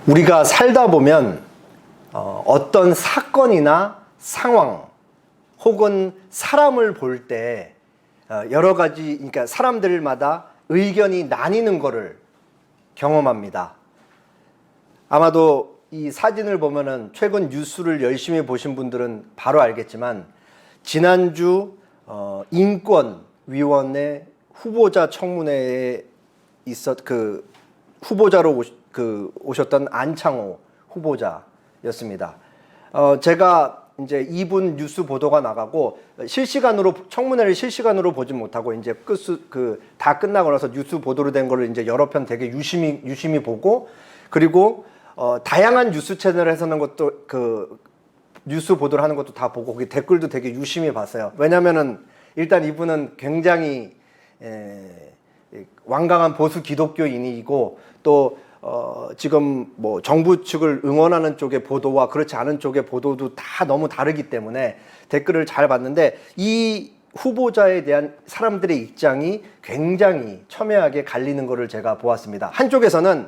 우리가 살다 보면 어떤 사건이나 상황 혹은 사람을 볼 때 여러 가지, 그러니까 사람들마다 의견이 나뉘는 것을 경험합니다. 아마도 이 사진을 보면은 최근 뉴스를 열심히 보신 분들은 바로 알겠지만, 지난주 인권위원회 후보자 청문회에 후보자로 오셨던 안창호 후보자였습니다. 제가 이제 2분 뉴스 보도가 나가고 청문회를 실시간으로 보지 못하고 이제 다 끝나고 나서 뉴스 보도로 된 거를 이제 여러 편 되게 유심히 보고, 그리고 다양한 뉴스 채널에서는 것도 뉴스 보도를 하는 것도 다 보고, 거기 댓글도 되게 유심히 봤어요. 왜냐면은 일단 이분은 굉장히 완강한 보수 기독교인이고, 또 지금 뭐 정부 측을 응원하는 쪽의 보도와 그렇지 않은 쪽의 보도도 다 너무 다르기 때문에 댓글을 잘 봤는데, 이 후보자에 대한 사람들의 입장이 굉장히 첨예하게 갈리는 것을 제가 보았습니다. 한쪽에서는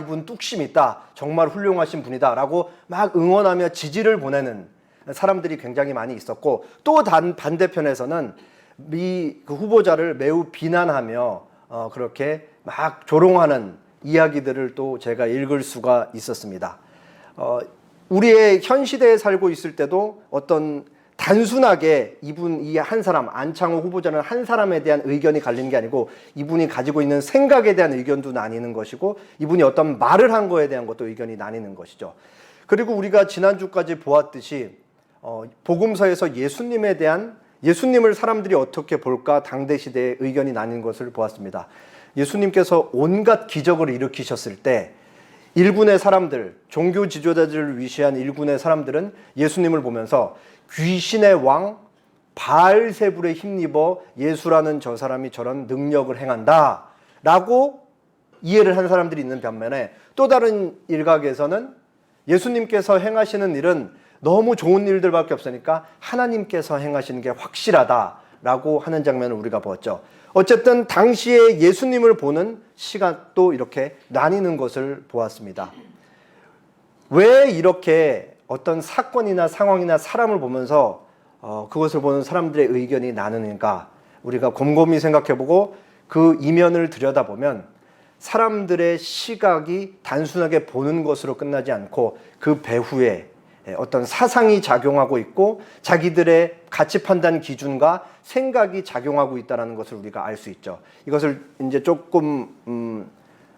이분 뚝심 있다, 정말 훌륭하신 분이다 라고 막 응원하며 지지를 보내는 사람들이 굉장히 많이 있었고, 또 반대편에서는 그 후보자를 매우 비난하며 그렇게 막 조롱하는 이야기들을 또 제가 읽을 수가 있었습니다. 우리의 현 시대에 살고 있을 때도 어떤 단순하게 이 한 사람, 안창호 후보자는 한 사람에 대한 의견이 갈리는 게 아니고, 이분이 가지고 있는 생각에 대한 의견도 나뉘는 것이고, 이분이 어떤 말을 한 거에 대한 것도 의견이 나뉘는 것이죠. 그리고 우리가 지난주까지 보았듯이 복음서에서 예수님을 사람들이 어떻게 볼까 당대 시대의 의견이 나뉜 것을 보았습니다. 예수님께서 온갖 기적을 일으키셨을 때 일군의 사람들, 종교 지도자들을 위시한 일군의 사람들은 예수님을 보면서 귀신의 왕 바알세불에 힘입어 예수라는 저 사람이 저런 능력을 행한다 라고 이해를 한 사람들이 있는 반면에, 또 다른 일각에서는 예수님께서 행하시는 일은 너무 좋은 일들밖에 없으니까 하나님께서 행하시는 게 확실하다라고 하는 장면을 우리가 보았죠. 어쨌든 당시에 예수님을 보는 시각도 이렇게 나뉘는 것을 보았습니다. 왜 이렇게 어떤 사건이나 상황이나 사람을 보면서 그것을 보는 사람들의 의견이 나누는가, 우리가 곰곰이 생각해보고 그 이면을 들여다보면 사람들의 시각이 단순하게 보는 것으로 끝나지 않고 그 배후에 어떤 사상이 작용하고 있고, 자기들의 가치 판단 기준과 생각이 작용하고 있다는 것을 우리가 알 수 있죠. 이것을 이제 조금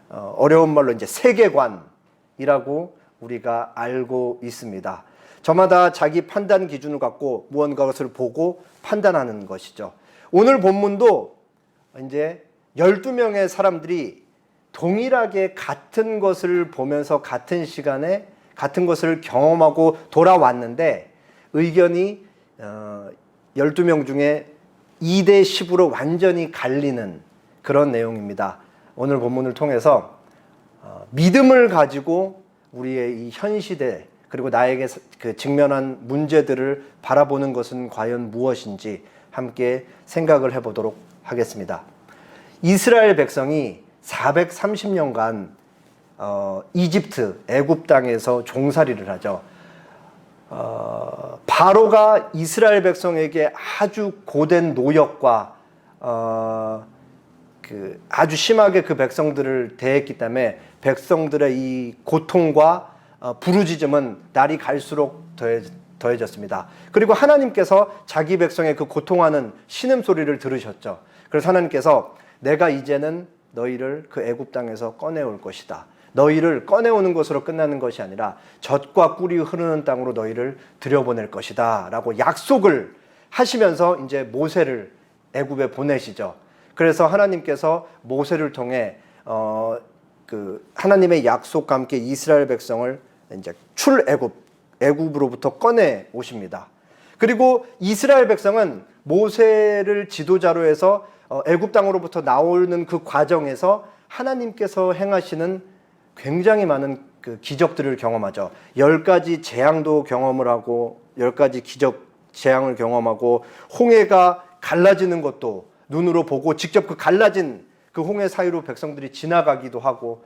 어려운 말로 이제 세계관이라고 우리가 알고 있습니다. 저마다 자기 판단 기준을 갖고 무언가 것을 보고 판단하는 것이죠. 오늘 본문도 이제 12명의 사람들이 동일하게 같은 것을 보면서 같은 시간에 같은 것을 경험하고 돌아왔는데, 의견이 12명 중에 2대 10으로 완전히 갈리는 그런 내용입니다. 오늘 본문을 통해서 믿음을 가지고 우리의 이 현 시대, 그리고 나에게 직면한 문제들을 바라보는 것은 과연 무엇인지 함께 생각을 해보도록 하겠습니다. 이스라엘 백성이 430년간 이집트, 애굽 땅에서 종살이를 하죠. 바로가 이스라엘 백성에게 아주 고된 노역과 아주 심하게 그 백성들을 대했기 때문에 백성들의 이 고통과 부르짖음은 날이 갈수록 더해졌습니다. 그리고 하나님께서 자기 백성의 그 고통하는 신음소리를 들으셨죠. 그래서 하나님께서 내가 이제는 너희를 그 애굽 땅에서 꺼내올 것이다, 너희를 꺼내오는 것으로 끝나는 것이 아니라 젖과 꿀이 흐르는 땅으로 너희를 들여보낼 것이다 라고 약속을 하시면서 이제 모세를 애굽에 보내시죠. 그래서 하나님께서 모세를 통해 하나님의 약속과 함께 이스라엘 백성을 이제 애굽으로부터 꺼내 오십니다. 그리고 이스라엘 백성은 모세를 지도자로 해서 애굽 땅으로부터 나오는 그 과정에서 하나님께서 행하시는 굉장히 많은 그 기적들을 경험하죠. 10가지 재앙도 경험을 하고, 10가지 재앙을 경험하고, 홍해가 갈라지는 것도 눈으로 보고 직접 그 갈라진 그 홍해 사이로 백성들이 지나가기도 하고,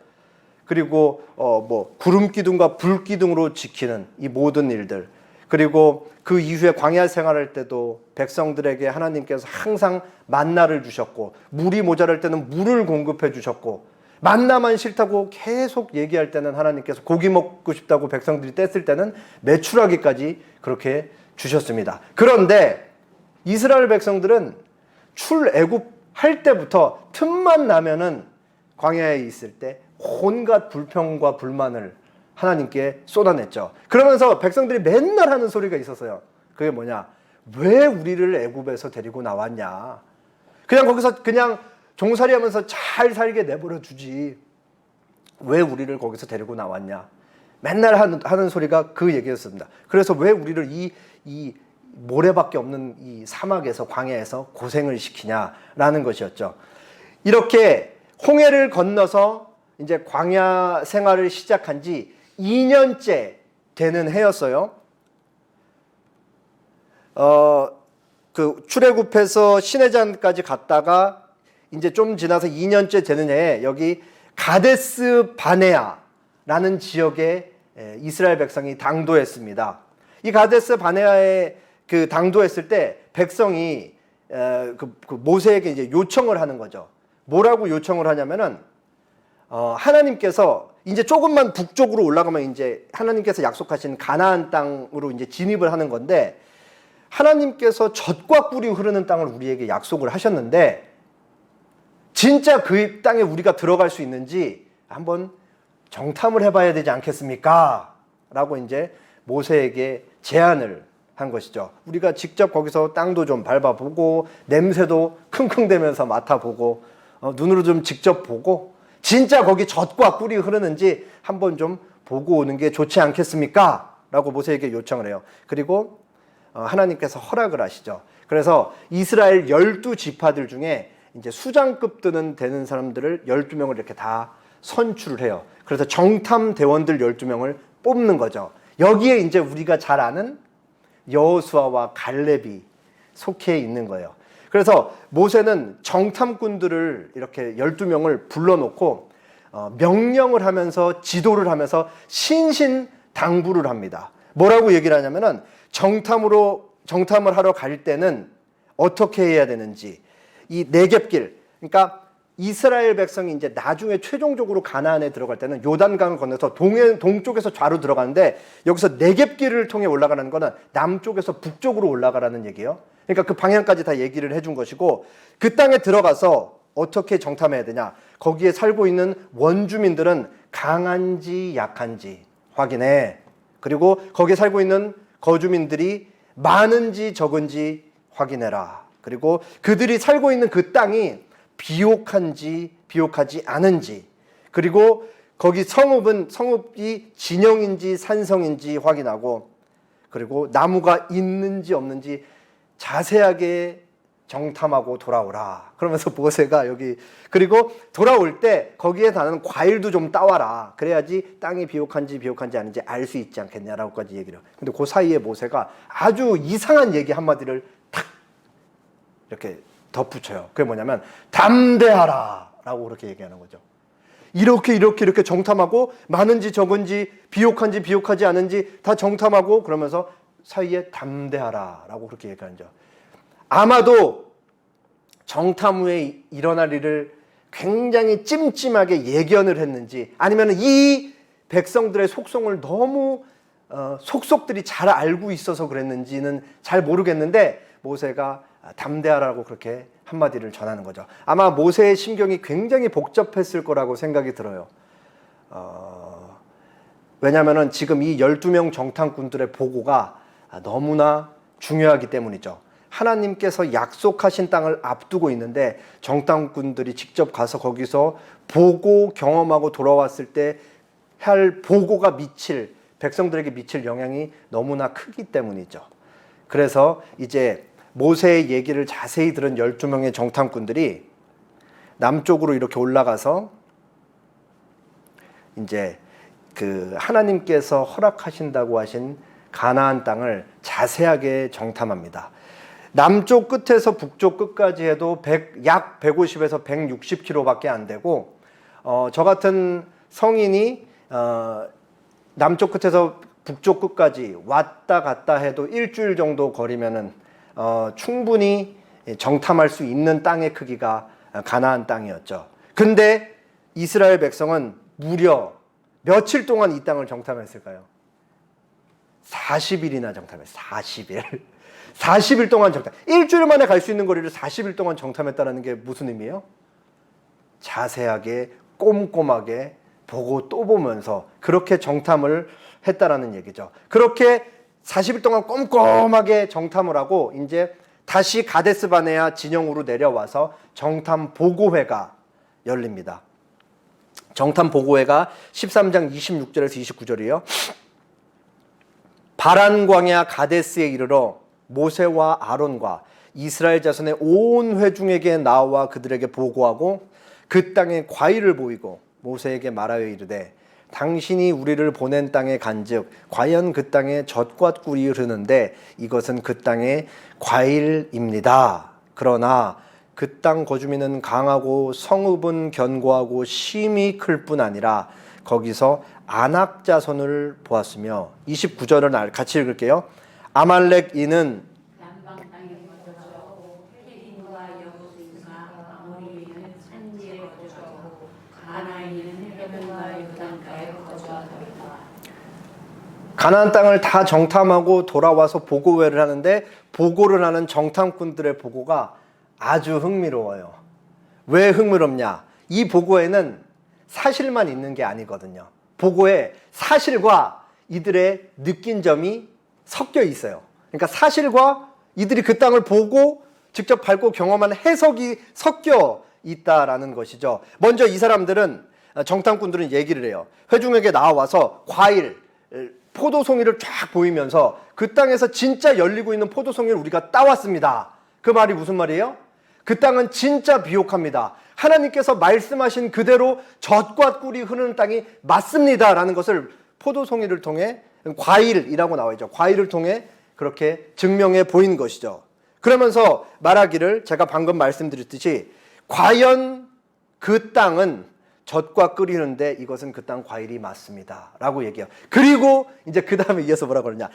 그리고 뭐 구름 기둥과 불 기둥으로 지키는 이 모든 일들, 그리고 그 이후에 광야 생활할 때도 백성들에게 하나님께서 항상 만나를 주셨고, 물이 모자랄 때는 물을 공급해 주셨고, 만나만 싫다고 계속 얘기할 때는 하나님께서 고기 먹고 싶다고 백성들이 뗐을 때는 메추라기까지 그렇게 주셨습니다. 그런데 이스라엘 백성들은 출애굽할 때부터 틈만 나면은 광야에 있을 때 온갖 불평과 불만을 하나님께 쏟아냈죠. 그러면서 백성들이 맨날 하는 소리가 있었어요. 그게 뭐냐? 왜 우리를 애굽에서 데리고 나왔냐? 그냥 거기서 그냥 종살이하면서 잘 살게 내버려 두지. 왜 우리를 거기서 데리고 나왔냐? 맨날 하는 소리가 그 얘기였습니다. 그래서 왜 우리를 이 모래밖에 없는 이 사막에서, 광야에서 고생을 시키냐라는 것이었죠. 이렇게 홍해를 건너서 이제 광야 생활을 시작한 지 2년째 되는 해였어요. 그 출애굽해서 시내산까지 갔다가 이제 좀 지나서 2년째 되는 해에 여기 가데스 바네아라는 지역에 이스라엘 백성이 당도했습니다. 이 가데스 바네아에 그 당도했을 때 백성이 그 모세에게 이제 요청을 하는 거죠. 뭐라고 요청을 하냐면은 하나님께서 이제 조금만 북쪽으로 올라가면 이제 하나님께서 약속하신 가나안 땅으로 이제 진입을 하는 건데, 하나님께서 젖과 꿀이 흐르는 땅을 우리에게 약속을 하셨는데 진짜 그 땅에 우리가 들어갈 수 있는지 한번 정탐을 해봐야 되지 않겠습니까? 라고 이제 모세에게 제안을 한 것이죠. 우리가 직접 거기서 땅도 좀 밟아보고 냄새도 킁킁대면서 맡아보고 눈으로 좀 직접 보고 진짜 거기 젖과 꿀이 흐르는지 한번 좀 보고 오는 게 좋지 않겠습니까? 라고 모세에게 요청을 해요. 그리고 하나님께서 허락을 하시죠. 그래서 이스라엘 12지파들 중에 이제 수장급 되는 사람들을 12명을 이렇게 다 선출을 해요. 그래서 정탐 대원들 12명을 뽑는 거죠. 여기에 이제 우리가 잘 아는 여호수아와 갈렙이 속해 있는 거예요. 그래서 모세는 정탐꾼들을 이렇게 12명을 불러놓고 명령을 하면서 지도를 하면서 신신당부를 합니다. 뭐라고 얘기를 하냐면은 정탐을 하러 갈 때는 어떻게 해야 되는지, 이 네겝길, 그러니까 이스라엘 백성이 이제 나중에 최종적으로 가나안에 들어갈 때는 요단강을 건너서 동쪽에서 좌로 들어가는데, 여기서 네겝길을 통해 올라가는 거는 남쪽에서 북쪽으로 올라가라는 얘기예요. 그러니까 그 방향까지 다 얘기를 해준 것이고, 그 땅에 들어가서 어떻게 정탐해야 되냐, 거기에 살고 있는 원주민들은 강한지 약한지 확인해. 그리고 거기에 살고 있는 거주민들이 많은지 적은지 확인해라. 그리고 그들이 살고 있는 그 땅이 비옥한지 비옥하지 않은지, 그리고 거기 성읍이 진영인지 산성인지 확인하고, 그리고 나무가 있는지 없는지 자세하게 정탐하고 돌아오라. 그러면서 모세가 여기, 그리고 돌아올 때 거기에 나는 과일도 좀 따와라. 그래야지 땅이 비옥한지 비옥한지 아닌지 알 수 있지 않겠냐라고까지 얘기를 해요. 근데 그 사이에 모세가 아주 이상한 얘기 한마디를 탁 이렇게 덧붙여요. 그게 뭐냐면 담대하라 라고 그렇게 얘기하는 거죠. 이렇게 정탐하고 많은지 적은지 비옥한지 비옥하지 않은지 다 정탐하고, 그러면서 사이에 담대하라 라고 그렇게 얘기하는 거죠. 아마도 정탐 후에 일어날 일을 굉장히 찜찜하게 예견을 했는지, 아니면 이 백성들의 속성을 너무 속속들이 잘 알고 있어서 그랬는지는 잘 모르겠는데, 모세가 담대하라고 그렇게 한마디를 전하는 거죠. 아마 모세의 심경이 굉장히 복잡했을 거라고 생각이 들어요. 왜냐하면 지금 이 12명 정탐꾼들의 보고가 너무나 중요하기 때문이죠. 하나님께서 약속하신 땅을 앞두고 있는데 정탐꾼들이 직접 가서 거기서 보고 경험하고 돌아왔을 때 할 보고가 백성들에게 미칠 영향이 너무나 크기 때문이죠. 그래서 이제 모세의 얘기를 자세히 들은 12명의 정탐꾼들이 남쪽으로 이렇게 올라가서 이제 그 하나님께서 허락하신다고 하신 가나안 땅을 자세하게 정탐합니다. 남쪽 끝에서 북쪽 끝까지 해도 약 150에서 160km밖에 안 되고, 저 같은 성인이 남쪽 끝에서 북쪽 끝까지 왔다 갔다 해도 일주일 정도 거리면은 충분히 정탐할 수 있는 땅의 크기가 가나안 땅이었죠. 근데 이스라엘 백성은 무려 며칠 동안 이 땅을 정탐했을까요? 40일이나 정탐했어요. 40일. 40일 동안 정탐. 일주일 만에 갈 수 있는 거리를 40일 동안 정탐했다는 게 무슨 의미예요? 자세하게 꼼꼼하게 보고 또 보면서 그렇게 정탐을 했다라는 얘기죠. 그렇게 40일 동안 꼼꼼하게 정탐을 하고 이제 다시 가데스 바네아 진영으로 내려와서 정탐 보고회가 열립니다. 정탐 보고회가 13장 26절에서 29절이에요. 바란 광야 가데스에 이르러 모세와 아론과 이스라엘 자손의 온 회중에게 나와 그들에게 보고하고 그 땅에 과일을 보이고 모세에게 말하여 이르되 당신이 우리를 보낸 땅에 간즉 과연 그 땅에 젖과 꿀이 흐르는데 이것은 그 땅의 과일입니다. 그러나 그 땅 거주민은 강하고 성읍은 견고하고 심히 클 뿐 아니라 거기서 아낙 자손을 보았으며 29절을 같이 읽을게요. 아말렉 이는 남방 땅에 거주하고 헤린과 여부스인과 아모리는 산지에 거주하고 가나안인은 해변과 요단가에 거주하더라. 가나안 땅을 다 정탐하고 돌아와서 보고회를 하는데 보고를 하는 정탐꾼들의 보고가 아주 흥미로워요. 왜 흥미롭냐? 이 보고에는 사실만 있는 게 아니거든요. 보고에 사실과 이들의 느낀 점이 섞여 있어요. 그러니까 사실과 이들이 그 땅을 보고 직접 밟고 경험한 해석이 섞여 있다라는 것이죠. 먼저 이 사람들은 정탐꾼들은 얘기를 해요. 회중에게 나와서 과일, 포도송이를 쫙 보이면서 그 땅에서 진짜 열리고 있는 포도송이를 우리가 따왔습니다. 그 말이 무슨 말이에요? 그 땅은 진짜 비옥합니다. 하나님께서 말씀하신 그대로 젖과 꿀이 흐르는 땅이 맞습니다 라는 것을 포도송이를 통해, 과일이라고 나와 있죠. 과일을 통해 그렇게 증명해 보인 것이죠. 그러면서 말하기를 제가 방금 말씀드렸듯이 과연 그 땅은 젖과 꿀이 흐르는데 이것은 그 땅 과일이 맞습니다 라고 얘기해요. 그리고 이제 그 다음에 이어서 뭐라고 그러냐,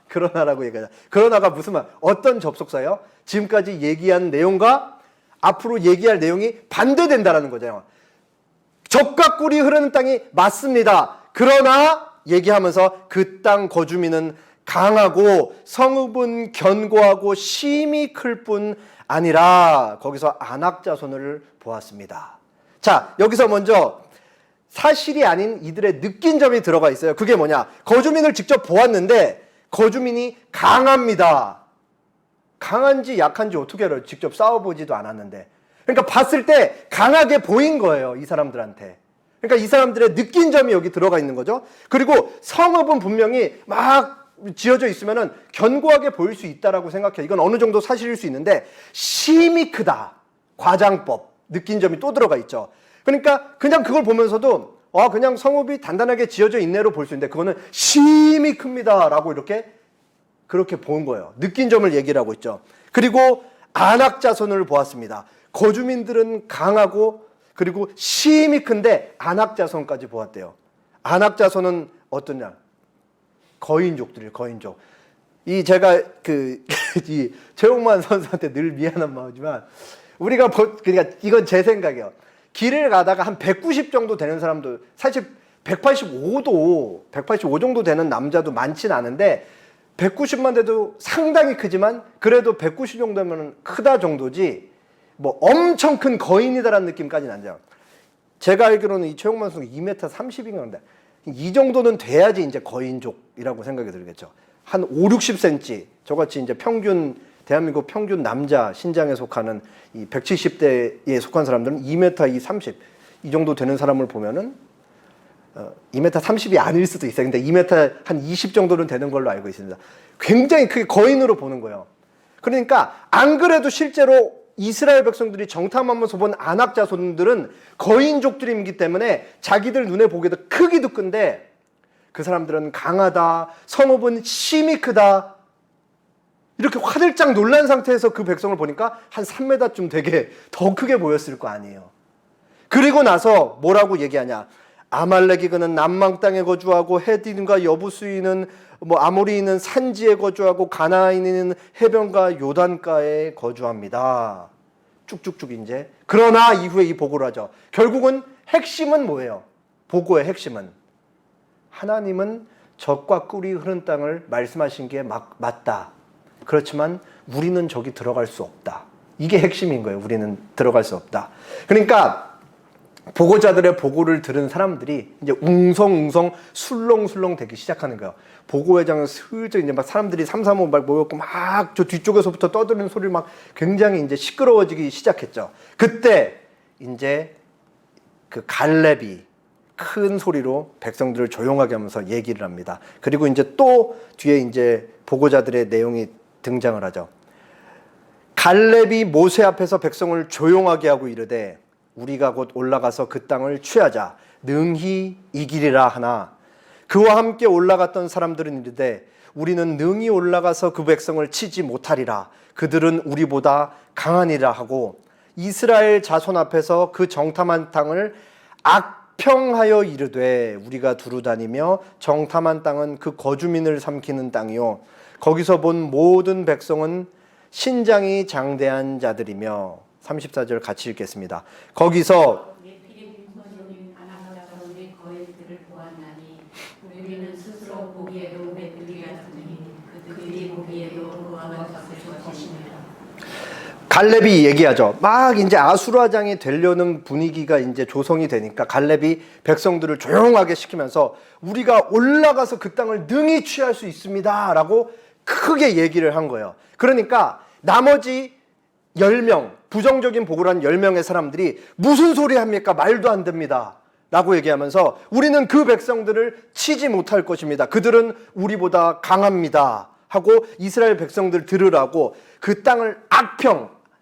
그러나라고 얘기하죠. 그러나가 무슨 말, 어떤 접속사예요? 지금까지 얘기한 내용과 앞으로 얘기할 내용이 반대된다라는 거잖아요. 젖과 꿀이 흐르는 땅이 맞습니다. 그러나 얘기하면서 그 땅 거주민은 강하고 성읍은 견고하고 심히 클 뿐 아니라 거기서 아낙 자손을 보았습니다. 자, 여기서 먼저 사실이 아닌 이들의 느낀 점이 들어가 있어요. 그게 뭐냐? 거주민을 직접 보았는데 거주민이 강합니다. 강한지 약한지 어떻게 알아요? 직접 싸워보지도 않았는데. 그러니까 봤을 때 강하게 보인 거예요, 이 사람들한테. 그러니까 이 사람들의 느낀 점이 여기 들어가 있는 거죠. 그리고 성읍은 분명히 막 지어져 있으면은 견고하게 보일 수 있다라고 생각해요. 이건 어느 정도 사실일 수 있는데 심히 크다. 과장법. 느낀 점이 또 들어가 있죠. 그러니까 그냥 그걸 보면서도 그냥 성읍이 단단하게 지어져 있네로 볼 수 있는데 그거는 심히 큽니다 라고 그렇게 본 거예요. 느낀 점을 얘기를 하고 있죠. 그리고 아낙 자손을 보았습니다. 거주민들은 강하고 그리고 심히 큰데 아낙 자손까지 보았대요. 아낙 자손은 어떠냐? 거인족들이에요. 거인족. 제가 이 최홍만 선수한테 늘 미안한 마음이지만 우리가 그러니까 이건 제 생각이에요. 길을 가다가 한 190 정도 되는 사람도 사실 185 정도 되는 남자도 많진 않은데 190만 돼도 상당히 크지만 그래도 190 정도면 크다 정도지 뭐 엄청 큰 거인이다라는 느낌까지는 안 돼요. 제가 알기로는 이 최홍만 선수 2m 30인가 한데 이 정도는 돼야지 이제 거인족이라고 생각이 들겠죠. 한 5, 60cm 저같이 이제 대한민국 평균 남자 신장에 속하는 이 170대에 속한 사람들은 2m 30 이 정도 되는 사람을 보면은 2m 30이 아닐 수도 있어요. 근데 2m 한 20 정도는 되는 걸로 알고 있습니다. 굉장히 크게 거인으로 보는 거예요. 그러니까 안 그래도 실제로 이스라엘 백성들이 정탐하면서 본 아낙 자손들은 거인족들이기 때문에 자기들 눈에 보기에도 크기도 큰데 그 사람들은 강하다, 성읍은 심히 크다, 이렇게 화들짝 놀란 상태에서 그 백성을 보니까 한 3m쯤 되게 더 크게 보였을 거 아니에요. 그리고 나서 뭐라고 얘기하냐? 아말렉이 그는 남방 땅에 거주하고 헤딘과 여부수인은 아모리인은 산지에 거주하고 가나안인은 해변가 요단가에 거주합니다. 쭉쭉쭉 이제. 그러나 이후에 이 보고를 하죠. 결국은 핵심은 뭐예요? 보고의 핵심은 하나님은 젖과 꿀이 흐른 땅을 말씀하신 게 맞다. 그렇지만 우리는 저기 들어갈 수 없다. 이게 핵심인 거예요. 우리는 들어갈 수 없다. 그러니까 보고자들의 보고를 들은 사람들이 이제 웅성웅성 술렁술렁 되기 시작하는 거예요. 보고회장은 슬쩍 이제 막 사람들이 삼삼오오 막 모였고 막 저 뒤쪽에서부터 떠드는 소리를 막 굉장히 이제 시끄러워지기 시작했죠. 그때 이제 그 갈렙이 큰 소리로 백성들을 조용하게 하면서 얘기를 합니다. 그리고 이제 또 뒤에 이제 보고자들의 내용이 등장을 하죠. 갈렙이 모세 앞에서 백성을 조용하게 하고 이르되 우리가 곧 올라가서 그 땅을 취하자 능히 이기리라 하나 그와 함께 올라갔던 사람들은 이르되 우리는 능히 올라가서 그 백성을 치지 못하리라 그들은 우리보다 강하니라 하고 이스라엘 자손 앞에서 그 정탐한 땅을 악평하여 이르되 우리가 두루 다니며 정탐한 땅은 그 거주민을 삼키는 땅이요 거기서 본 모든 백성은 신장이 장대한 자들이며 34절 같이 읽겠습니다. 거기서 우리는 스스로 보기에도 메뚜기 같으니 그들이 보기에도 그와 같을 것입니다. 갈렙이 얘기하죠. 막 이제 아수라장이 되려는 분위기가 이제 조성이 되니까 갈렙이 백성들을 조용하게 시키면서 우리가 올라가서 그 땅을 능히 취할 수 있습니다라고 크게 얘기를 한 거예요. 그러니까 나머지 10명, 부정적인 보고를 한 10명의 사람들이 무슨 소리 합니까? 말도 안 됩니다. 라고 얘기하면서 우리는 그 백성들을 치지 못할 것입니다. 그들은 우리보다 강합니다. 하고 이스라엘 백성들 들으라고 그 땅을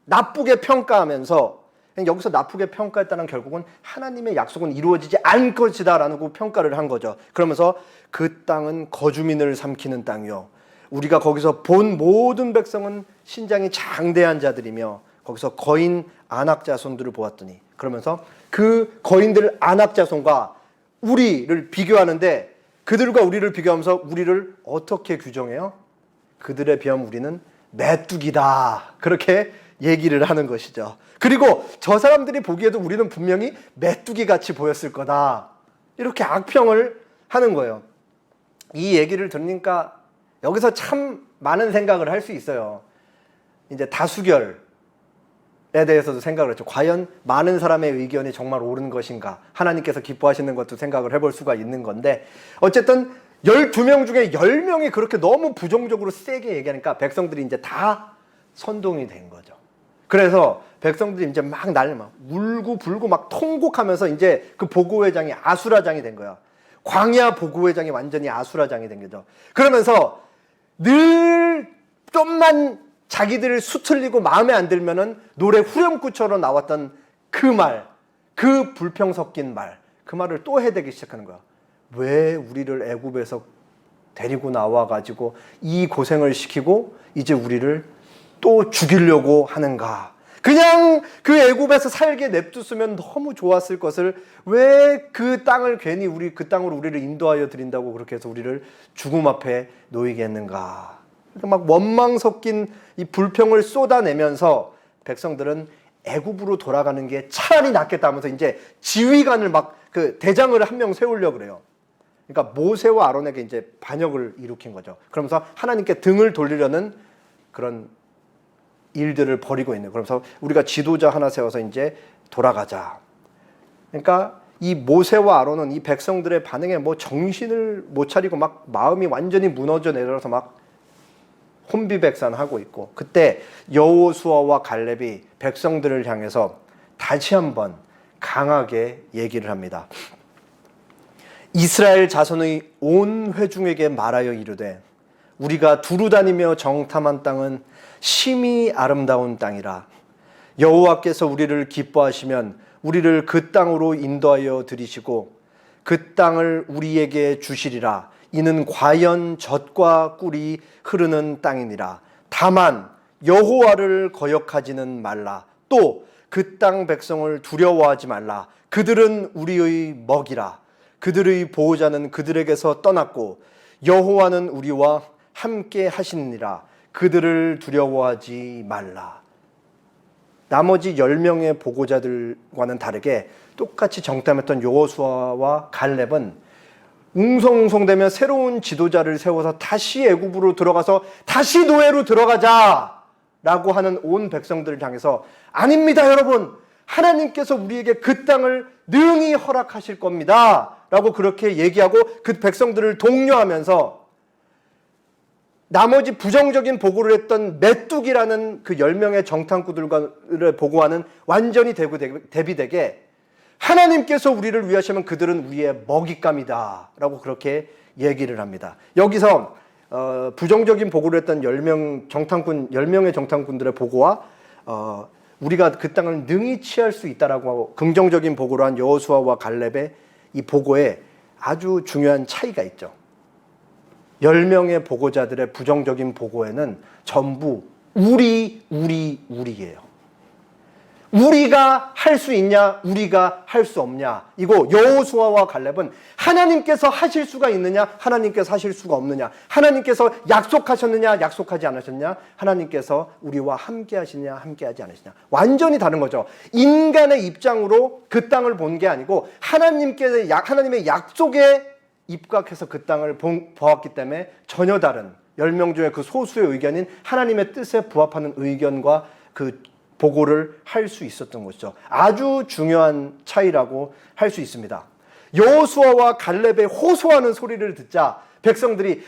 나쁘게 평가하면서 여기서 나쁘게 평가했다는 결국은 하나님의 약속은 이루어지지 않을 것이다 라고 평가를 한 거죠. 그러면서 그 땅은 거주민을 삼키는 땅이요. 우리가 거기서 본 모든 백성은 신장이 장대한 자들이며 거기서 거인 아낙 자손들을 보았더니 그러면서 그 거인들 아낙 자손과 우리를 비교하는데 그들과 우리를 비교하면서 우리를 어떻게 규정해요? 그들에 비하면 우리는 메뚜기다. 그렇게 얘기를 하는 것이죠. 그리고 저 사람들이 보기에도 우리는 분명히 메뚜기 같이 보였을 거다. 이렇게 악평을 하는 거예요. 이 얘기를 들으니까 여기서 참 많은 생각을 할 수 있어요. 이제 다수결에 대해서도 생각을 했죠. 과연 많은 사람의 의견이 정말 옳은 것인가? 하나님께서 기뻐하시는 것도 생각을 해볼 수가 있는 건데 어쨌든 12명 중에 10명이 그렇게 너무 부정적으로 세게 얘기하니까 백성들이 이제 다 선동이 된 거죠. 그래서 백성들이 이제 막 울고 불고 막 통곡하면서 이제 그 보고회장이 아수라장이 된 거야. 광야 보고회장이 완전히 아수라장이 된 거죠. 그러면서 늘 좀만 자기들 수틀리고 마음에 안 들면은 노래 후렴구처럼 나왔던 그 말, 그 불평 섞인 말, 그 말을 또 해대기 시작하는 거야. 왜 우리를 애굽에서 데리고 나와가지고 이 고생을 시키고 이제 우리를 또 죽이려고 하는가? 그냥 그 애굽에서 살게 냅뒀으면 너무 좋았을 것을 왜 그 땅을 괜히 그 땅으로 우리를 인도하여 드린다고 그렇게 해서 우리를 죽음 앞에 놓이게 했는가? 그러니까 막 원망 섞인 이 불평을 쏟아내면서 백성들은 애굽으로 돌아가는 게 차라리 낫겠다 하면서 이제 지휘관을 막 그 대장을 한 명 세우려고 그래요. 그러니까 모세와 아론에게 이제 반역을 일으킨 거죠. 그러면서 하나님께 등을 돌리려는 그런 일들을 벌이고 있는. 그러면서 우리가 지도자 하나 세워서 이제 돌아가자. 그러니까 이 모세와 아론은 이 백성들의 반응에 뭐 정신을 못 차리고 막 마음이 완전히 무너져 내려서 막 혼비백산하고 있고 그때 여호수아와 갈렙이 백성들을 향해서 다시 한번 강하게 얘기를 합니다. 이스라엘 자손의 온 회중에게 말하여 이르되 우리가 두루 다니며 정탐한 땅은 심히 아름다운 땅이라 여호와께서 우리를 기뻐하시면 우리를 그 땅으로 인도하여 들이시고 그 땅을 우리에게 주시리라. 이는 과연 젖과 꿀이 흐르는 땅이니라. 다만 여호와를 거역하지는 말라. 또 그 땅 백성을 두려워하지 말라. 그들은 우리의 먹이라. 그들의 보호자는 그들에게서 떠났고 여호와는 우리와 함께 하시느니라. 그들을 두려워하지 말라. 나머지 10명의 보고자들과는 다르게 똑같이 정탐했던 여호수아와 갈렙은 웅성웅성대며 새로운 지도자를 세워서 다시 애굽으로 들어가서 다시 노예로 들어가자라고 하는 온 백성들을 향해서 아닙니다 여러분, 하나님께서 우리에게 그 땅을 능히 허락하실 겁니다 라고 그렇게 얘기하고 그 백성들을 독려하면서 나머지 부정적인 보고를 했던 메뚜기라는 그 10명의 정탐꾼들을 보고하는 완전히 대비되게 하나님께서 우리를 위하시면 그들은 우리의 먹잇감이다 라고 그렇게 얘기를 합니다. 여기서 부정적인 보고를 했던 10명의 정탐꾼들의 보고와 우리가 그 땅을 능히 취할 수 있다라고 하고 긍정적인 보고를 한 여호수아와 갈렙의 이 보고에 아주 중요한 차이가 있죠. 10명의 보고자들의 부정적인 보고에는 전부 우리예요. 우리가 할 수 있냐, 우리가 할 수 없냐. 이거 여호수아와 갈렙은 하나님께서 하실 수가 있느냐, 하나님께서 하실 수가 없느냐, 하나님께서 약속하셨느냐, 약속하지 않으셨냐, 하나님께서 우리와 함께 하시냐, 함께 하지 않으시냐. 완전히 다른 거죠. 인간의 입장으로 그 땅을 본 게 아니고 하나님의 약속에 입각해서 그 땅을 보았기 때문에 전혀 다른 10명 중에 그 소수의 의견인 하나님의 뜻에 부합하는 의견과 그 보고를 할 수 있었던 것이죠. 아주 중요한 차이라고 할 수 있습니다. 여호수아와 갈렙의 호소하는 소리를 듣자 백성들이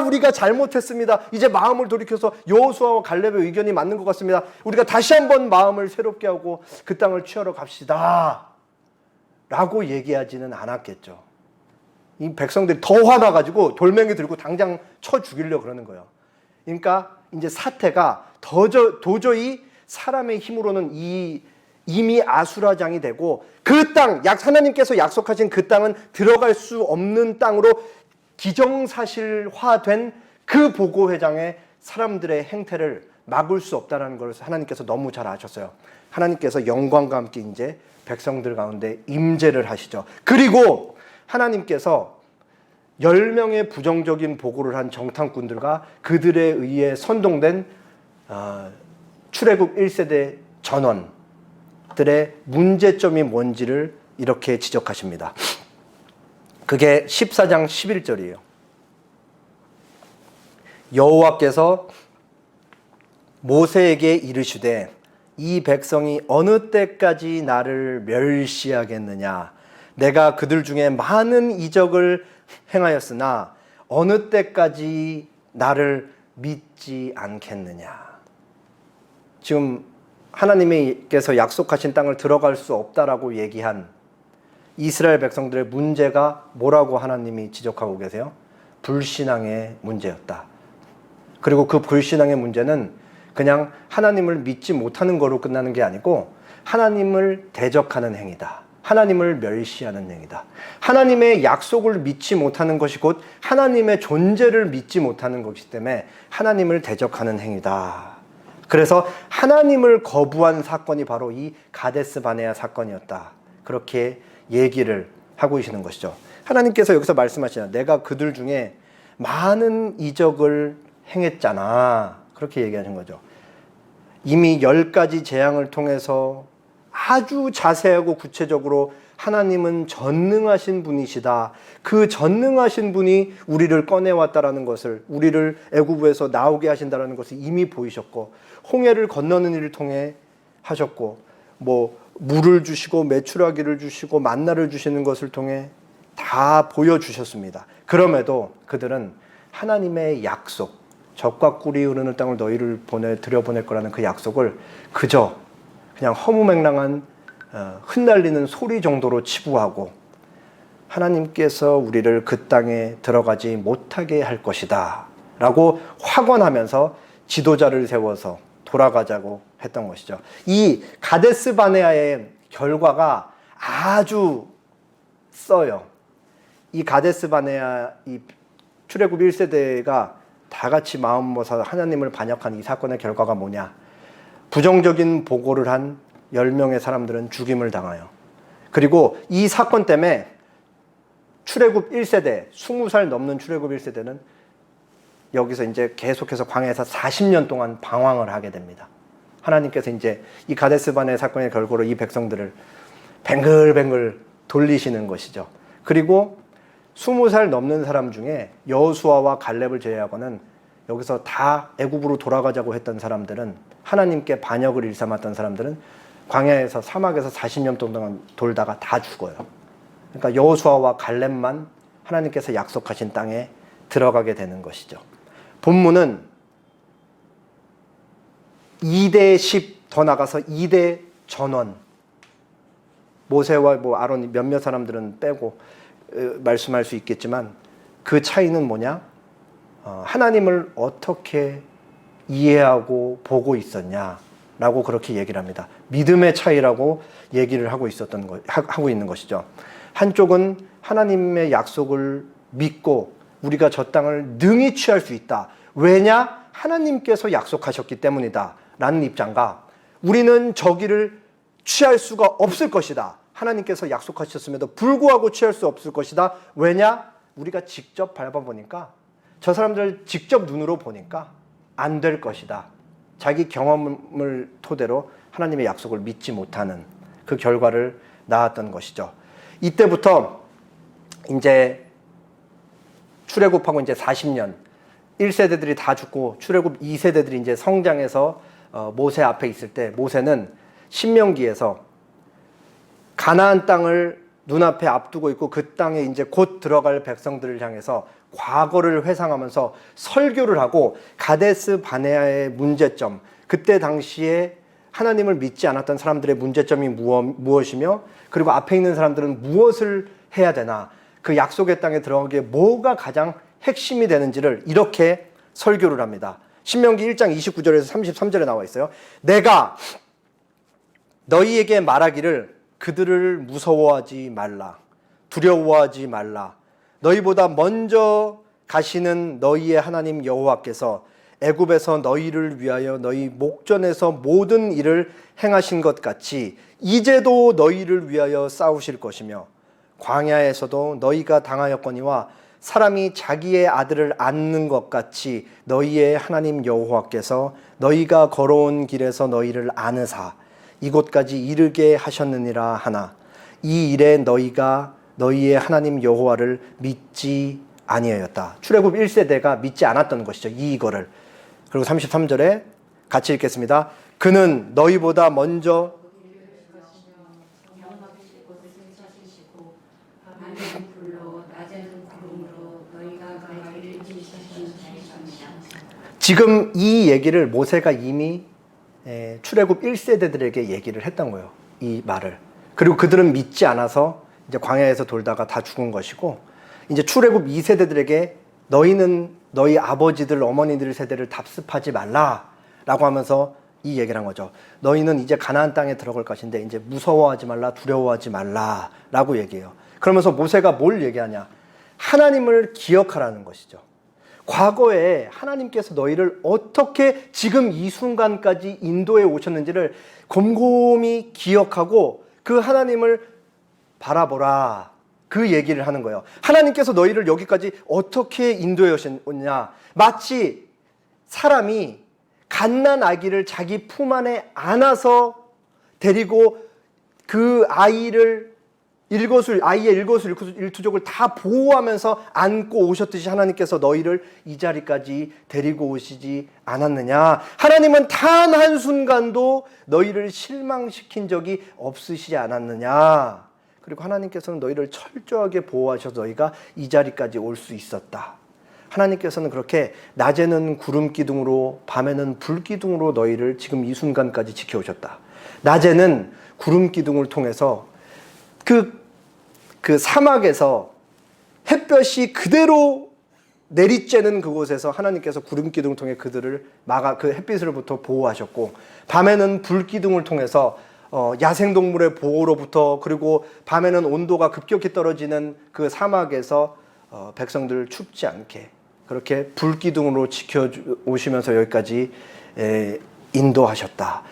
우리가 잘못했습니다. 이제 마음을 돌이켜서 여호수아와 갈렙의 의견이 맞는 것 같습니다. 우리가 다시 한번 마음을 새롭게 하고 그 땅을 취하러 갑시다 라고 얘기하지는 않았겠죠. 이 백성들이 더 화나가지고 돌멩이 들고 당장 쳐 죽이려고 그러는 거예요. 그러니까 이제 사태가 도저히 사람의 힘으로는 이미 아수라장이 되고 그 땅, 하나님께서 약속하신 그 땅은 들어갈 수 없는 땅으로 기정사실화된 그 보고회장의 사람들의 행태를 막을 수 없다는 것을 하나님께서 너무 잘 아셨어요. 하나님께서 영광과 함께 이제 백성들 가운데 임재를 하시죠. 그리고 하나님께서 10명의 부정적인 보고를 한 정탐꾼들과 그들에 의해 선동된 출애굽 1세대 전원들의 문제점이 뭔지를 이렇게 지적하십니다. 그게 14장 11절이에요. 여호와께서 모세에게 이르시되 이 백성이 어느 때까지 나를 멸시하겠느냐. 내가 그들 중에 많은 이적을 행하였으나 어느 때까지 나를 믿지 않겠느냐. 지금 하나님께서 약속하신 땅을 들어갈 수 없다라고 얘기한 이스라엘 백성들의 문제가 뭐라고 하나님이 지적하고 계세요? 불신앙의 문제였다. 그리고 그 불신앙의 문제는 그냥 하나님을 믿지 못하는 거로 끝나는 게 아니고 하나님을 대적하는 행위다. 하나님을 멸시하는 행위다. 하나님의 약속을 믿지 못하는 것이 곧 하나님의 존재를 믿지 못하는 것이기 때문에 하나님을 대적하는 행위다. 그래서 하나님을 거부한 사건이 바로 이 가데스 바네아 사건이었다. 그렇게 얘기를 하고 계시는 것이죠. 하나님께서 여기서 말씀하시잖아요. 내가 그들 중에 많은 이적을 행했잖아. 그렇게 얘기하신 거죠. 이미 10가지 재앙을 통해서 아주 자세하고 구체적으로 하나님은 전능하신 분이시다. 그 전능하신 분이 우리를 꺼내왔다라는 것을, 우리를 애굽에서 나오게 하신다라는 것을 이미 보이셨고, 홍해를 건너는 일을 통해 하셨고, 물을 주시고 메추라기를 주시고 만나를 주시는 것을 통해 다 보여주셨습니다. 그럼에도 그들은 하나님의 약속, 젖과 꿀이 흐르는 땅을 너희를 들여보낼 거라는 그 약속을 그저 그냥 허무맹랑한 흩날리는 소리 정도로 치부하고 하나님께서 우리를 그 땅에 들어가지 못하게 할 것이다 라고 확언하면서 지도자를 세워서 돌아가자고 했던 것이죠. 이 가데스 바네아의 결과가 아주 써요. 이 가데스 바네아 이 출애굽 1세대가 다 같이 마음 모아서 하나님을 반역한 이 사건의 결과가 뭐냐? 부정적인 보고를 한 10명의 사람들은 죽임을 당해요. 그리고 이 사건 때문에 출애굽 1세대, 20살 넘는 출애굽 1세대는 여기서 이제 계속해서 광야에서 40년 동안 방황을 하게 됩니다. 하나님께서 이제 이 가데스바네 사건의 결과로 이 백성들을 뱅글뱅글 돌리시는 것이죠. 그리고 20살 넘는 사람 중에 여호수아와 갈렙을 제외하고는 여기서 다 애굽으로 돌아가자고 했던 사람들은, 하나님께 반역을 일삼았던 사람들은 광야에서 사막에서 40년 동안 돌다가 다 죽어요. 그러니까 여호수아와 갈렙만 하나님께서 약속하신 땅에 들어가게 되는 것이죠. 본문은 2대 10 더 나가서 2대 전원, 모세와 아론 몇몇 사람들은 빼고 말씀할 수 있겠지만 그 차이는 뭐냐? 하나님을 어떻게 이해하고 보고 있었냐라고 그렇게 얘기를 합니다. 믿음의 차이라고 얘기를 하고 있는 것이죠. 한쪽은 하나님의 약속을 믿고 우리가 저 땅을 능히 취할 수 있다. 왜냐? 하나님께서 약속하셨기 때문이다. 라는 입장과, 우리는 저기를 취할 수가 없을 것이다. 하나님께서 약속하셨음에도 불구하고 취할 수 없을 것이다. 왜냐? 우리가 직접 밟아보니까, 저 사람들 직접 눈으로 보니까 안 될 것이다. 자기 경험을 토대로 하나님의 약속을 믿지 못하는 그 결과를 낳았던 것이죠. 이때부터 이제 출애굽하고 이제 40년, 1세대들이 다 죽고 출애굽 2세대들이 이제 성장해서 모세 앞에 있을 때, 모세는 신명기에서 가나안 땅을 눈앞에 앞두고 있고 그 땅에 이제 곧 들어갈 백성들을 향해서 과거를 회상하면서 설교를 하고, 가데스 바네아의 문제점, 그때 당시에 하나님을 믿지 않았던 사람들의 문제점이 무엇이며, 그리고 앞에 있는 사람들은 무엇을 해야 되나, 그 약속의 땅에 들어가기에 뭐가 가장 핵심이 되는지를 이렇게 설교를 합니다. 신명기 1장 29절에서 33절에 나와 있어요. 내가 너희에게 말하기를 그들을 무서워하지 말라, 두려워하지 말라. 너희보다 먼저 가시는 너희의 하나님 여호와께서 애굽에서 너희를 위하여 너희 목전에서 모든 일을 행하신 것 같이 이제도 너희를 위하여 싸우실 것이며, 광야에서도 너희가 당하였거니와 사람이 자기의 아들을 안는 것 같이 너희의 하나님 여호와께서 너희가 걸어온 길에서 너희를 안으사 이곳까지 이르게 하셨느니라 하나, 이 일에 너희가 너희의 하나님 여호와를 믿지 아니하였다. 출애굽 1세대가 믿지 않았던 것이죠, 이거를. 그리고 33절에 같이 읽겠습니다. 그는 너희보다 먼저 지금 이 얘기를 모세가 이미 출애굽 1세대들에게 얘기를 했던 거예요, 이 말을. 그리고 그들은 믿지 않아서 이제 광야에서 돌다가 다 죽은 것이고, 이제 출애굽 2세대들에게 너희는 너희 아버지들, 어머니들 세대를 답습하지 말라라고 하면서 이 얘기를 한 거죠. 너희는 이제 가나안 땅에 들어갈 것인데 이제 무서워하지 말라, 두려워하지 말라라고 얘기해요. 그러면서 모세가 뭘 얘기하냐? 하나님을 기억하라는 것이죠. 과거에 하나님께서 너희를 어떻게 지금 이 순간까지 인도해 오셨는지를 곰곰이 기억하고 그 하나님을 바라보라, 그 얘기를 하는 거예요. 하나님께서 너희를 여기까지 어떻게 인도해 오셨냐? 마치 사람이 갓난 아기를 자기 품 안에 안아서 데리고 그 아이의 일거수일투족을 다 보호하면서 안고 오셨듯이 하나님께서 너희를 이 자리까지 데리고 오시지 않았느냐? 하나님은 단 한순간도 너희를 실망시킨 적이 없으시지 않았느냐? 그리고 하나님께서는 너희를 철저하게 보호하셔서 너희가 이 자리까지 올 수 있었다. 하나님께서는 그렇게 낮에는 구름 기둥으로 밤에는 불 기둥으로 너희를 지금 이 순간까지 지켜오셨다. 낮에는 구름 기둥을 통해서 그 사막에서 햇볕이 그대로 내리쬐는 그곳에서 하나님께서 구름 기둥을 통해 그들을 그 햇빛으로부터 보호하셨고, 밤에는 불 기둥을 통해서 야생동물의 보호로부터, 그리고 밤에는 온도가 급격히 떨어지는 그 사막에서 백성들을 춥지 않게 그렇게 불기둥으로 지켜오시면서 여기까지 인도하셨다.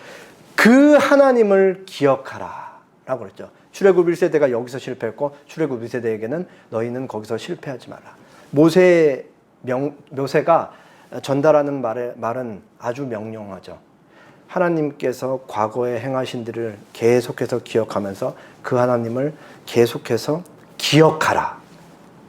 그 하나님을 기억하라 라고 그랬죠. 출애굽 1세대가 여기서 실패했고 출애굽 2세대에게는 너희는 거기서 실패하지 마라. 모세가 전달하는 말은 아주 명령하죠. 하나님께서 과거에 행하신 일을 계속해서 기억하면서 그 하나님을 계속해서 기억하라.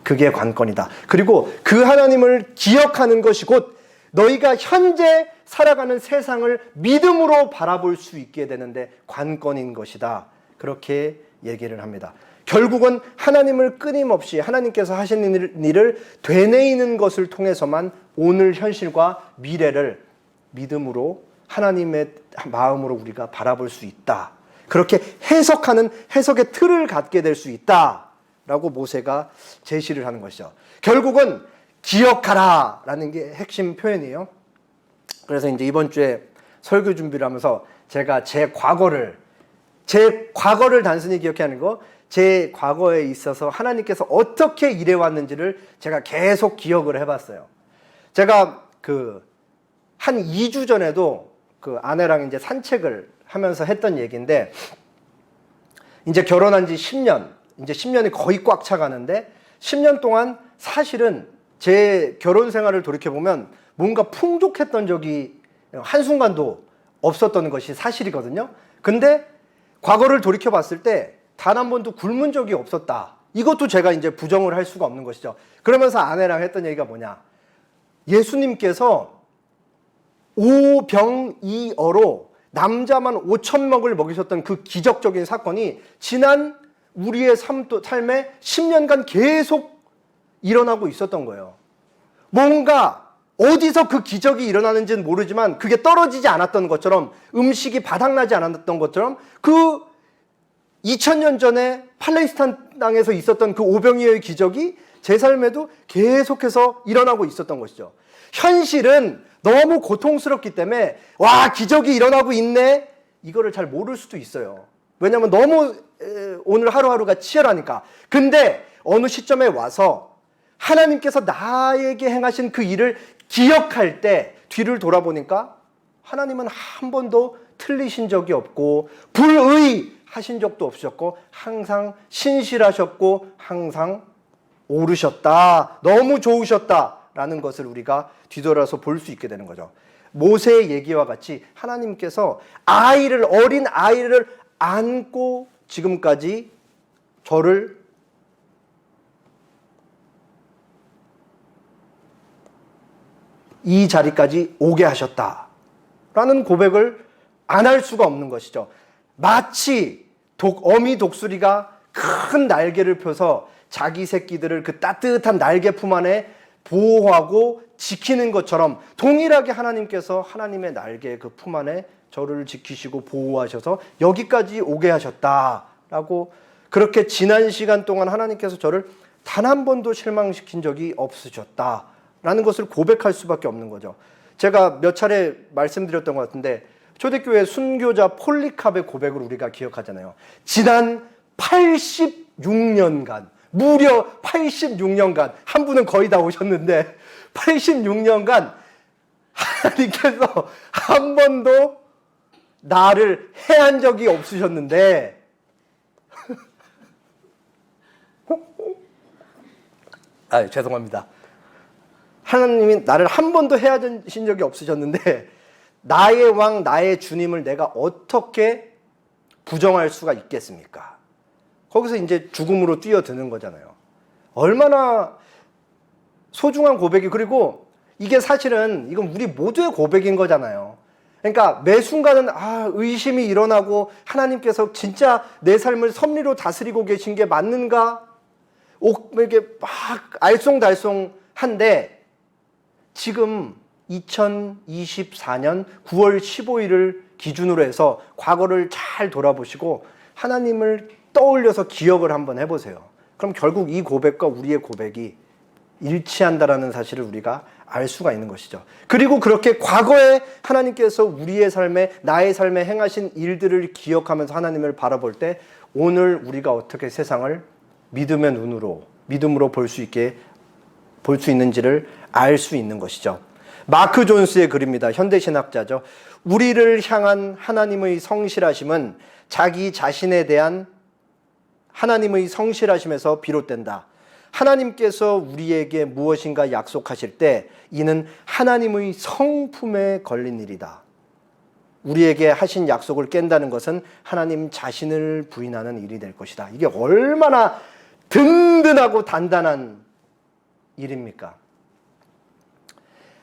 그게 관건이다. 그리고 그 하나님을 기억하는 것이 곧 너희가 현재 살아가는 세상을 믿음으로 바라볼 수 있게 되는데 관건인 것이다. 그렇게 얘기를 합니다. 결국은 하나님을 끊임없이 하나님께서 하시는 일을 되뇌이는 것을 통해서만 오늘 현실과 미래를 믿음으로 하나님의 마음으로 우리가 바라볼 수 있다. 그렇게 해석하는 해석의 틀을 갖게 될 수 있다라고 모세가 제시를 하는 것이죠. 결국은 기억하라 라는 게 핵심 표현이에요. 그래서 이제 이번 주에 설교 준비를 하면서 제가 제 과거를 단순히 기억하는 거, 제 과거에 있어서 하나님께서 어떻게 일해왔는지를 제가 계속 기억을 해봤어요. 제가 한 2주 전에도 아내랑 이제 산책을 하면서 했던 얘기인데, 이제 결혼한 지 10년, 이제 10년이 거의 꽉 차가는데, 10년 동안 사실은 제 결혼 생활을 돌이켜보면 뭔가 풍족했던 적이 한순간도 없었던 것이 사실이거든요. 근데 과거를 돌이켜봤을 때 단 한 번도 굶은 적이 없었다. 이것도 제가 이제 부정을 할 수가 없는 것이죠. 그러면서 아내랑 했던 얘기가 뭐냐. 예수님께서 오병이어로 남자만 5,000명을 먹이셨던 그 기적적인 사건이 지난 우리의 삶에 10년간 계속 일어나고 있었던 거예요. 뭔가 어디서 그 기적이 일어나는지는 모르지만 그게 떨어지지 않았던 것처럼, 음식이 바닥나지 않았던 것처럼, 그 2000년 전에 팔레스타인 땅에서 있었던 그 오병이어의 기적이 제 삶에도 계속해서 일어나고 있었던 것이죠. 현실은 너무 고통스럽기 때문에 와, 기적이 일어나고 있네, 이거를 잘 모를 수도 있어요. 왜냐하면 너무 오늘 하루하루가 치열하니까. 근데 어느 시점에 와서 하나님께서 나에게 행하신 그 일을 기억할 때 뒤를 돌아보니까 하나님은 한 번도 틀리신 적이 없고 불의하신 적도 없으셨고 항상 신실하셨고 항상 옳으셨다, 너무 좋으셨다라는 것을 우리가 뒤돌아서 볼 수 있게 되는 거죠. 모세의 얘기와 같이 하나님께서 어린 아이를 안고 지금까지 저를 이 자리까지 오게 하셨다라는 고백을 안 할 수가 없는 것이죠. 마치 어미 독수리가 큰 날개를 펴서 자기 새끼들을 그 따뜻한 날개 품 안에 보호하고 지키는 것처럼 동일하게 하나님께서 하나님의 날개 그 품 안에 저를 지키시고 보호하셔서 여기까지 오게 하셨다라고, 그렇게 지난 시간 동안 하나님께서 저를 단 한 번도 실망시킨 적이 없으셨다라는 것을 고백할 수밖에 없는 거죠. 제가 몇 차례 말씀드렸던 것 같은데 초대교회 순교자 폴리캅의 고백을 우리가 기억하잖아요. 지난 86년간, 무려 86년간, 한 분은 거의 다 오셨는데 86년간 하나님께서 한 번도 나를 해한 적이 없으셨는데 죄송합니다. 하나님이 나를 한 번도 해하신 적이 없으셨는데 나의 왕, 나의 주님을 내가 어떻게 부정할 수가 있겠습니까? 거기서 이제 죽음으로 뛰어드는 거잖아요. 얼마나 소중한 고백이, 그리고 이게 사실은 이건 우리 모두의 고백인 거잖아요. 그러니까 매 순간은 의심이 일어나고 하나님께서 진짜 내 삶을 섭리로 다스리고 계신 게 맞는가? 이렇게 막 알쏭달쏭한데 지금 2024년 9월 15일을 기준으로 해서 과거를 잘 돌아보시고 하나님을 떠올려서 기억을 한번 해보세요. 그럼 결국 이 고백과 우리의 고백이 일치한다라는 사실을 우리가 알 수가 있는 것이죠. 그리고 그렇게 과거에 하나님께서 우리의 삶에, 나의 삶에 행하신 일들을 기억하면서 하나님을 바라볼 때 오늘 우리가 어떻게 세상을 믿음의 눈으로, 믿음으로 볼 수 있는지를 알 수 있는 것이죠. 마크 존스의 글입니다. 현대신학자죠. 우리를 향한 하나님의 성실하심은 자기 자신에 대한 하나님의 성실하심에서 비롯된다. 하나님께서 우리에게 무엇인가 약속하실 때 이는 하나님의 성품에 걸린 일이다. 우리에게 하신 약속을 깬다는 것은 하나님 자신을 부인하는 일이 될 것이다. 이게 얼마나 든든하고 단단한 일입니까?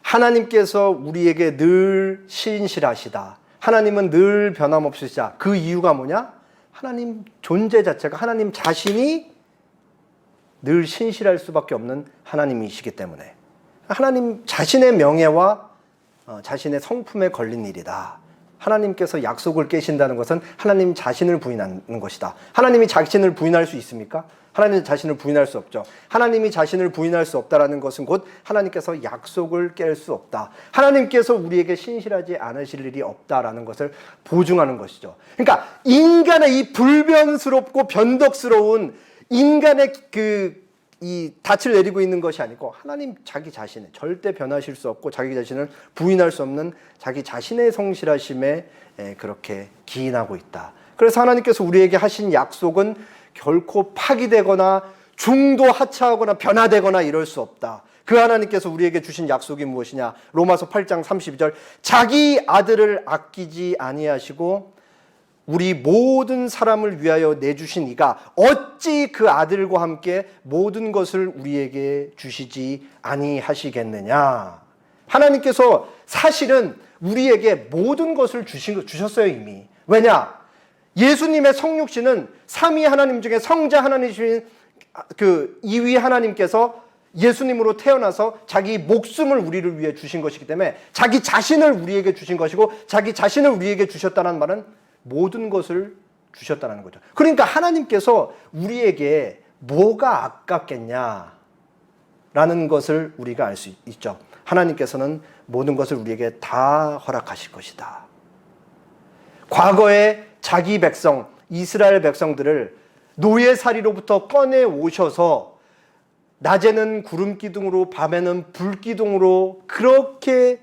하나님께서 우리에게 늘 신실하시다. 하나님은 늘 변함없으시다. 그 이유가 뭐냐? 하나님 존재 자체가 하나님 자신이 늘 신실할 수밖에 없는 하나님이시기 때문에 하나님 자신의 명예와 자신의 성품에 걸린 일이다. 하나님께서 약속을 깨신다는 것은 하나님 자신을 부인하는 것이다. 하나님이 자신을 부인할 수 있습니까? 하나님 자신을 부인할 수 없죠. 하나님이 자신을 부인할 수 없다는 것은 곧 하나님께서 약속을 깰 수 없다. 하나님께서 우리에게 신실하지 않으실 일이 없다라는 것을 보증하는 것이죠. 그러니까 인간의 이 불변스럽고 변덕스러운 인간의 이 닻을 내리고 있는 것이 아니고 하나님 자기 자신의 절대 변하실 수 없고 자기 자신을 부인할 수 없는 자기 자신의 성실하심에 그렇게 기인하고 있다. 그래서 하나님께서 우리에게 하신 약속은 결코 파기되거나 중도 하차하거나 변화되거나 이럴 수 없다. 그 하나님께서 우리에게 주신 약속이 무엇이냐? 로마서 8장 32절 자기 아들을 아끼지 아니하시고 우리 모든 사람을 위하여 내주신 이가 어찌 그 아들과 함께 모든 것을 우리에게 주시지 아니하시겠느냐. 하나님께서 사실은 우리에게 모든 것을 주셨어요 이미. 왜냐? 예수님의 성육신은 삼위 하나님 중에 성자 하나님이신 그 2위 하나님께서 예수님으로 태어나서 자기 목숨을 우리를 위해 주신 것이기 때문에 자기 자신을 우리에게 주신 것이고 자기 자신을 우리에게 주셨다는 말은 모든 것을 주셨다는 거죠. 그러니까 하나님께서 우리에게 뭐가 아깝겠냐라는 것을 우리가 알 수 있죠. 하나님께서는 모든 것을 우리에게 다 허락하실 것이다. 과거에 자기 백성, 이스라엘 백성들을 노예살이로부터 꺼내 오셔서 낮에는 구름 기둥으로 밤에는 불 기둥으로 그렇게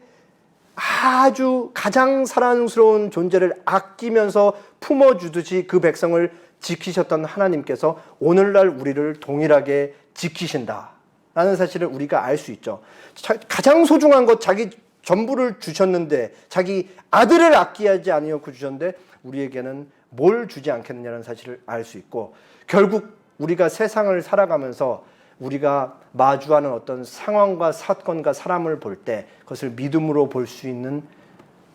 아주 가장 사랑스러운 존재를 아끼면서 품어주듯이 그 백성을 지키셨던 하나님께서 오늘날 우리를 동일하게 지키신다라는 사실을 우리가 알 수 있죠. 가장 소중한 것 자기 전부를 주셨는데 자기 아들을 아끼지 아니하고 주셨는데 우리에게는 뭘 주지 않겠느냐는 사실을 알 수 있고 결국 우리가 세상을 살아가면서 우리가 마주하는 어떤 상황과 사건과 사람을 볼 때 그것을 믿음으로 볼 수 있는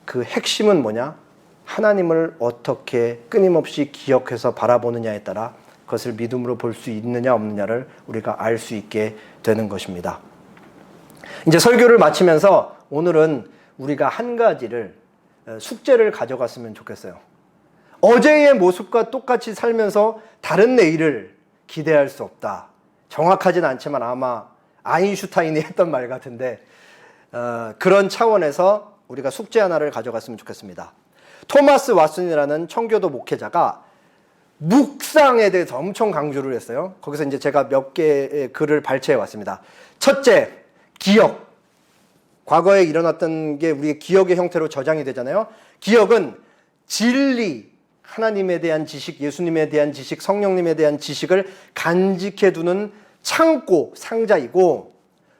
그 핵심은 뭐냐? 하나님을 어떻게 끊임없이 기억해서 바라보느냐에 따라 그것을 믿음으로 볼 수 있느냐 없느냐를 우리가 알 수 있게 되는 것입니다. 이제 설교를 마치면서 오늘은 우리가 한 가지를 숙제를 가져갔으면 좋겠어요. 어제의 모습과 똑같이 살면서 다른 내일을 기대할 수 없다. 정확하진 않지만 아마 아인슈타인이 했던 말 같은데 그런 차원에서 우리가 숙제 하나를 가져갔으면 좋겠습니다. 토마스 왓슨이라는 청교도 목회자가 묵상에 대해서 엄청 강조를 했어요. 거기서 이제 제가 몇 개의 글을 발췌해 왔습니다. 첫째, 기억. 과거에 일어났던 게 우리의 기억의 형태로 저장이 되잖아요. 기억은 진리, 하나님에 대한 지식, 예수님에 대한 지식, 성령님에 대한 지식을 간직해 두는 창고, 상자이고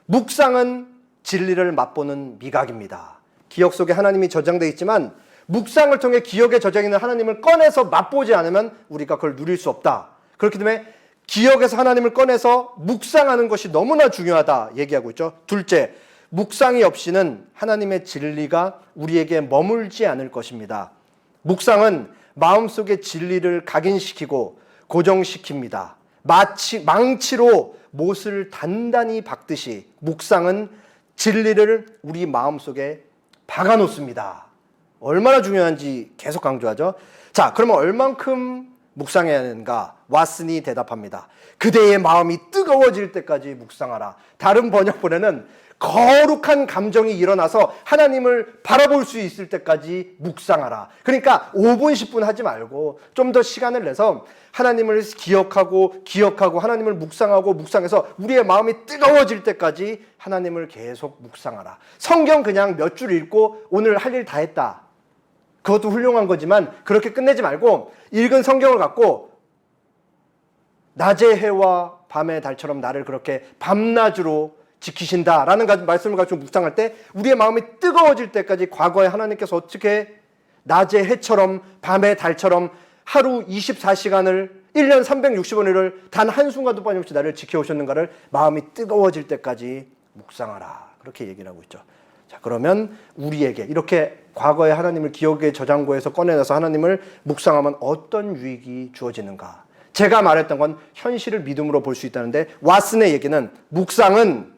묵상은 진리를 맛보는 미각입니다. 기억 속에 하나님이 저장되어 있지만 묵상을 통해 기억에 저장해 있는 하나님을 꺼내서 맛보지 않으면 우리가 그걸 누릴 수 없다. 그렇기 때문에 기억에서 하나님을 꺼내서 묵상하는 것이 너무나 중요하다 얘기하고 있죠. 둘째, 묵상이 없이는 하나님의 진리가 우리에게 머물지 않을 것입니다. 묵상은 마음속의 진리를 각인시키고 고정시킵니다. 마치 망치로 못을 단단히 박듯이 묵상은 진리를 우리 마음속에 박아놓습니다. 얼마나 중요한지 계속 강조하죠. 자, 그러면 얼만큼 묵상해야 하는가? 왓슨이 대답합니다. 그대의 마음이 뜨거워질 때까지 묵상하라. 다른 번역본에는 거룩한 감정이 일어나서 하나님을 바라볼 수 있을 때까지 묵상하라. 그러니까 5분, 10분 하지 말고 좀 더 시간을 내서 하나님을 기억하고 하나님을 묵상해서 우리의 마음이 뜨거워질 때까지 하나님을 계속 묵상하라. 성경 그냥 몇 줄 읽고 오늘 할 일 다 했다. 그것도 훌륭한 거지만 그렇게 끝내지 말고 읽은 성경을 갖고 낮의 해와 밤의 달처럼 나를 그렇게 밤낮으로 지키신다라는 말씀을 가지고 묵상할 때 우리의 마음이 뜨거워질 때까지 과거에 하나님께서 어떻게 낮의 해처럼 밤의 달처럼 하루 24시간을 1년 365일을 단 한순간도 빠짐없이 나를 지켜오셨는가를 마음이 뜨거워질 때까지 묵상하라. 그렇게 얘기를 하고 있죠. 자, 그러면 우리에게 이렇게 과거에 하나님을 기억의 저장고에서 꺼내내서 하나님을 묵상하면 어떤 유익이 주어지는가? 제가 말했던 건 현실을 믿음으로 볼 수 있다는데 왓슨의 얘기는 묵상은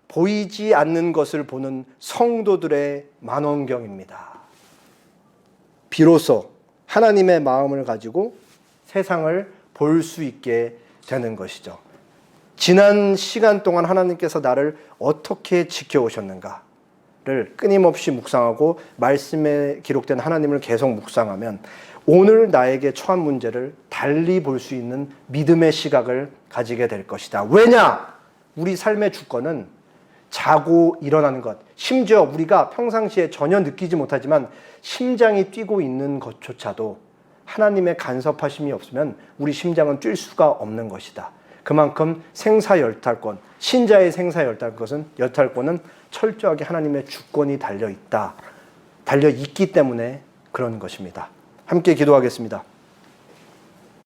보이지 않는 것을 보는 성도들의 만원경입니다. 비로소 하나님의 마음을 가지고 세상을 볼 수 있게 되는 것이죠. 지난 시간 동안 하나님께서 나를 어떻게 지켜오셨는가를 끊임없이 묵상하고 말씀에 기록된 하나님을 계속 묵상하면 오늘 나에게 처한 문제를 달리 볼 수 있는 믿음의 시각을 가지게 될 것이다. 왜냐? 우리 삶의 주권은 자고 일어나는 것, 심지어 우리가 평상시에 전혀 느끼지 못하지만 심장이 뛰고 있는 것조차도 하나님의 간섭하심이 없으면 우리 심장은 뛸 수가 없는 것이다. 그만큼 생사열탈권, 신자의 생사열탈권은 철저하게 하나님의 주권이 달려있기 때문에 그런 것입니다. 함께 기도하겠습니다.